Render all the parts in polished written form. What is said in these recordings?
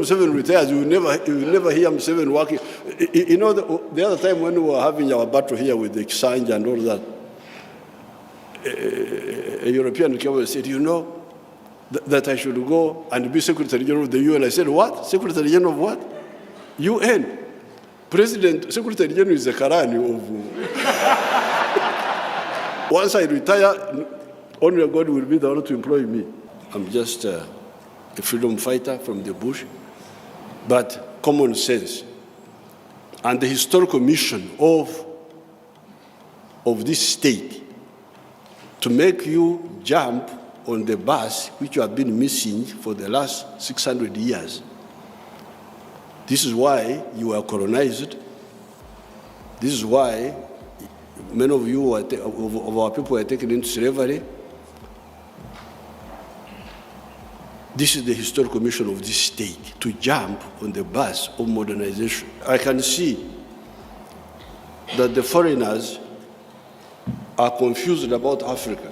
Museveni retires, you will never hear Museveni working. You know, the other time when we were having our battle here with the Kisanja and all that, a European came and said, you know, that I should go and be Secretary General of the UN. I said, what? Secretary General of what? UN. Secretary General is the Karani of... Once I retire, only God will be the one to employ me. I'm just a freedom fighter from the bush, but common sense and the historical mission of this state to make you jump on the bus which you have been missing for the last 600 years. This is why you were colonized. This is why many of you of our people were taken into slavery. This is the historical mission of this state, to jump on the bus of modernization. I can see that the foreigners are confused about Africa.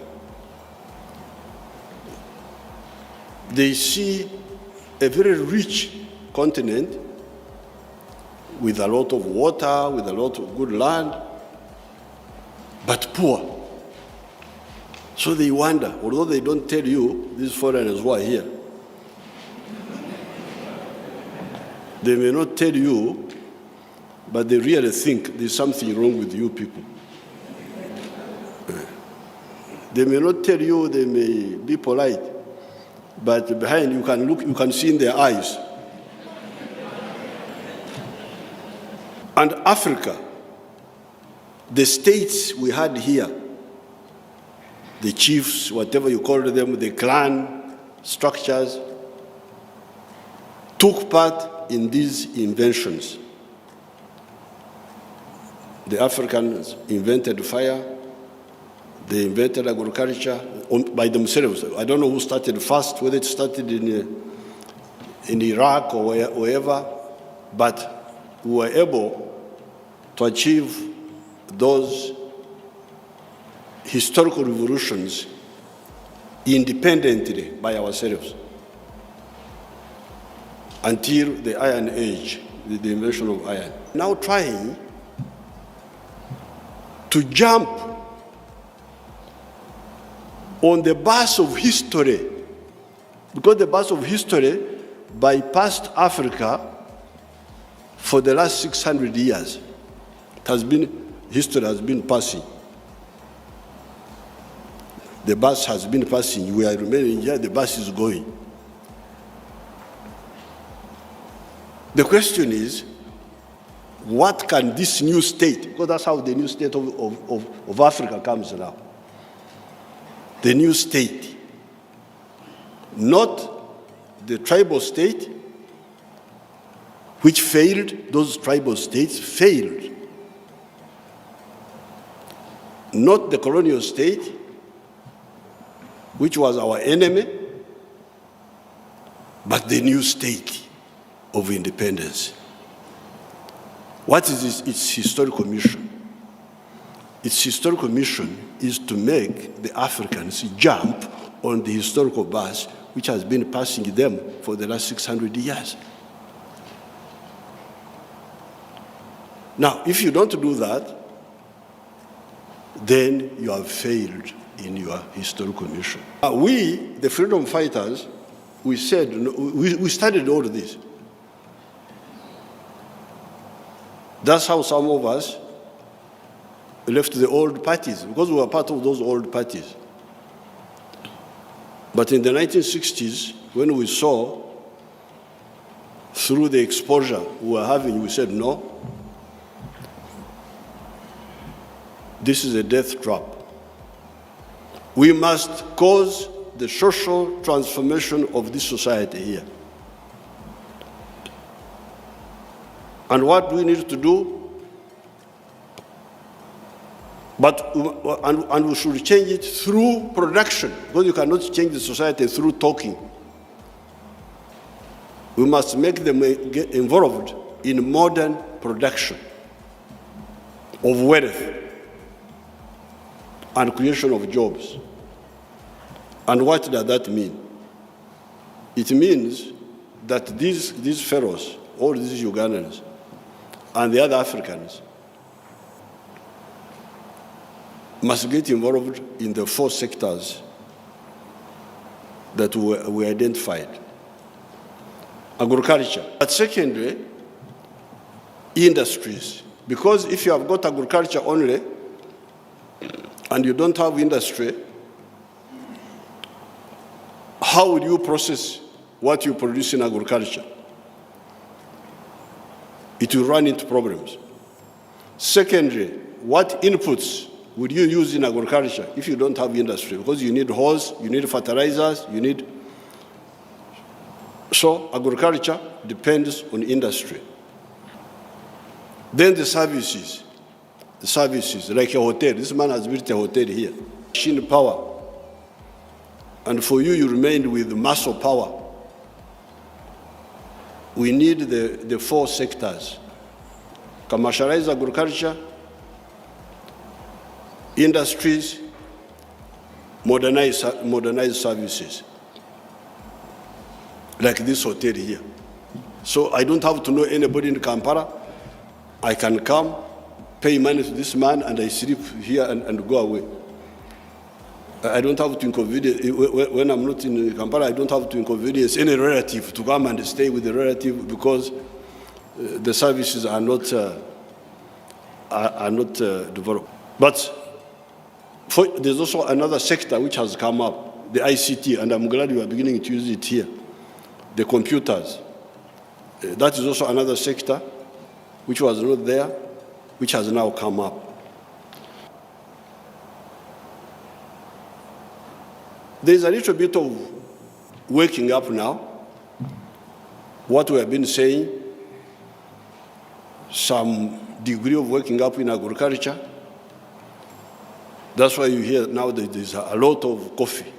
They see a very rich continent with a lot of water, with a lot of good land, but poor. So they wonder, although they don't tell you, these foreigners who are here, they may not tell you, but they really think there's something wrong with you people. They may not tell you, they may be polite, but behind you can look, you can see in their eyes. And Africa, the states we had here, the chiefs, whatever you call them, the clan structures, took part in these inventions. The Africans invented fire, they invented agriculture by themselves. I don't know who started first, whether it started in Iraq or wherever, but we were able to achieve those historical revolutions independently by ourselves until the Iron Age, the invention of iron. Now trying to jump on the bus of history, because the bus of history bypassed Africa for the last 600 years. History has been passing. The bus has been passing. We are remaining here, the bus is going. The question is, what can this new state, because that's how the new state of Africa comes now. The new state, not the tribal state, which failed, those tribal states failed. Not the colonial state, which was our enemy, but the new state of independence. What is its historical mission? Its historical mission is to make the Africans jump on the historical bus which has been passing them for the last 600 years. Now, if you don't do that, then you have failed in your historical mission. We, the freedom fighters, we said, we studied all of this. That's how some of us left the old parties, because we were part of those old parties. But in the 1960s, when we saw through the exposure we were having, we said, no, this is a death trap. We must cause the social transformation of this society here. And what do we need to do? And we should change it through production, because you cannot change the society through talking. We must make them get involved in modern production of wealth and creation of jobs. And what does that mean? It means that these fellows, all these Ugandans, and the other Africans must get involved in the 4 sectors that we identified. Agriculture. But secondly, industries. Because if you have got agriculture only and you don't have industry, how will you process what you produce in agriculture? It will run into problems. Secondly, what inputs would you use in agriculture if you don't have industry? Because you need hose, you need fertilizers, you need... So agriculture depends on industry. Then the services, like a hotel. This man has built a hotel here. Machine power. And for you, you remained with muscle power. We need the 4 sectors. Commercialize agriculture, industries, modernize services. Like this hotel here. So I don't have to know anybody in Kampala. I can come, pay money to this man, and I sleep here and go away. I don't have to inconvenience, when I'm not in Kampala, I don't have to inconvenience any relative to come and stay with the relative because the services are not developed. But there's also another sector which has come up, the ICT, and I'm glad you are beginning to use it here, the computers. That is also another sector which was not there, which has now come up. There's a little bit of waking up now. What we have been saying, some degree of waking up in agriculture. That's why you hear now that there's a lot of coffee.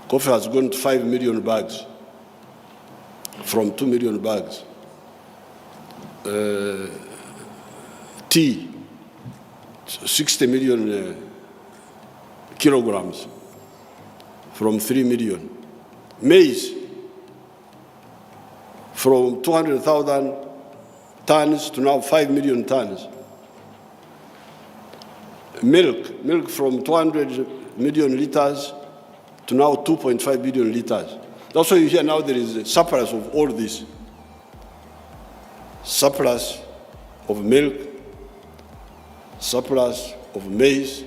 Coffee has gone to 5 million bags from 2 million bags. Tea, 60 million kilograms from 3 million. Maize, from 200,000 tons to now 5 million tons. Milk from 200 million liters to now 2.5 billion liters. That's why you hear now there is a surplus of all this. Surplus of milk, surplus of maize,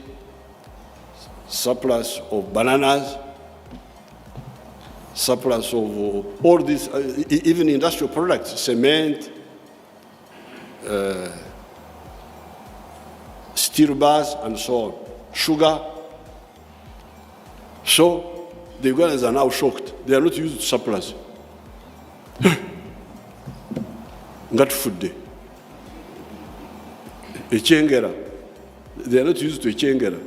surplus of bananas, surplus of all these, even industrial products, cement, steel bars, and so on, sugar. So the Ugandans are now shocked. They are not used to surplus. Ngat food. Echengera. They are not used to echengera.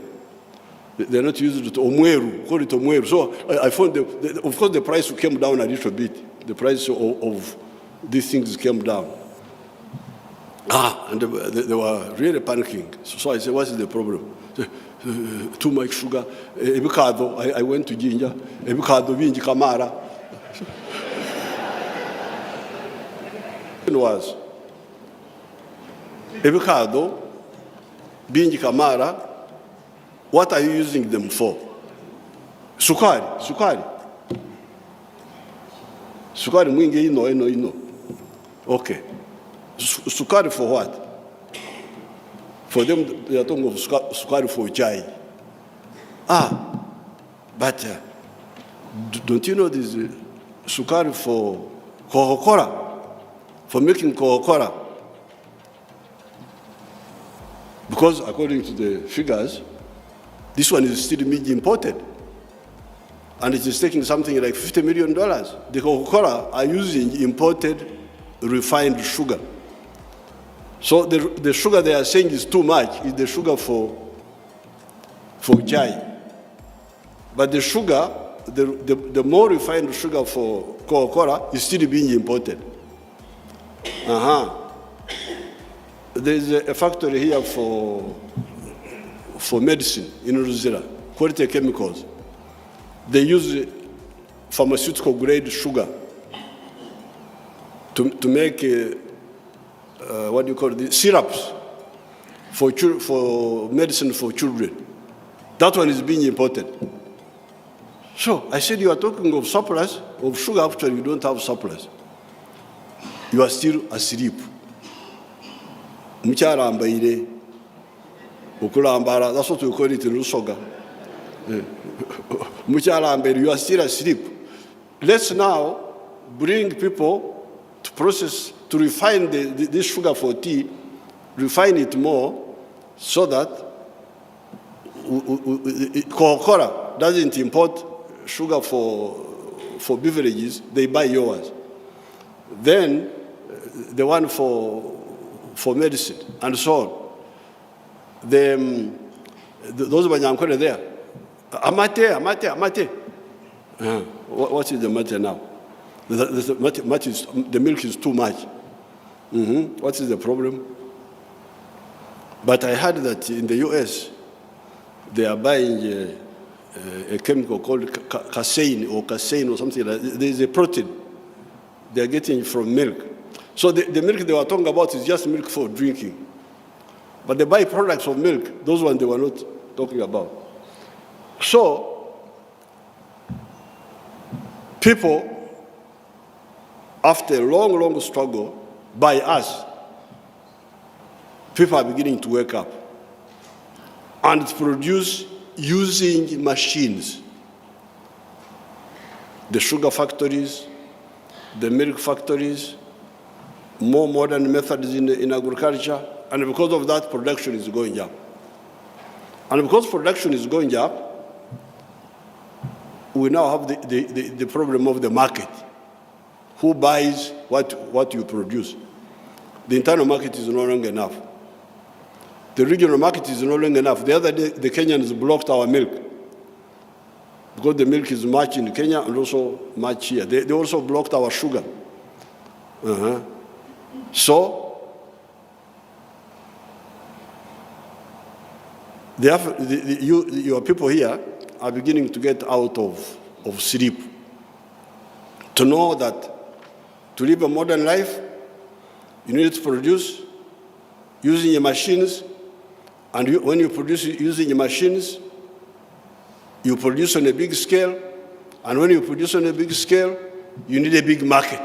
They are not used to omweru, call it omweru. So I found, of course, the price came down a little bit. The price of these things came down. And they were really panicking. So I said, what is the problem? Too much sugar. I went to Jinja. Ebikado binji kamara. Was avocado, binji kamara, what are you using them for? Sukari. Sukari mwingi ino. Okay. Sukari for what? For them, they are talking of sukari for chai. But don't you know this sukari for Coca-Cola? For making Coca-Cola. Because according to the figures, this one is still being imported. And it is taking something like $50 million. The Coca-Cola are using imported refined sugar. So the sugar they are saying is too much, is the sugar for chai. But the sugar, the more refined sugar for Coca-Cola is still being imported. There's a factory here for medicine in Ruzira, quality chemicals. They use pharmaceutical grade sugar to make what do you call it, syrups for medicine for children. That one is being imported. So I said, you are talking of surplus of sugar. Actually, you don't have surplus. You are still asleep. Mucharambaire, ukulambara. That's what we call it in Rusoga. Mucharambaire, you are still asleep. Let's now bring people to process, to refine this sugar for tea, refine it more, so that Coca-Cola doesn't import sugar for beverages, they buy yours. Then the one for medicine, and so on. Those Banyankole there, amate. What is the matter now? The milk is too much. What is the problem? But I heard that in the US, they are buying a chemical called casein or something like that. There is a protein they are getting from milk. So the milk they were talking about is just milk for drinking. But the byproducts of milk, those ones they were not talking about. So people, after a long, long struggle by us, people are beginning to wake up and produce using machines. The sugar factories, the milk factories, more modern methods in agriculture, and because of that, production is going up. And because production is going up, we now have the problem of the market. Who buys what you produce? The internal market is no longer enough. The regional market is no longer enough. The other day, the Kenyans blocked our milk because the milk is much in Kenya and also much here. They also blocked our sugar. So, your people here are beginning to get out of sleep, to know that to live a modern life, you need to produce using your machines, and when you produce using your machines, you produce on a big scale, and when you produce on a big scale, you need a big market.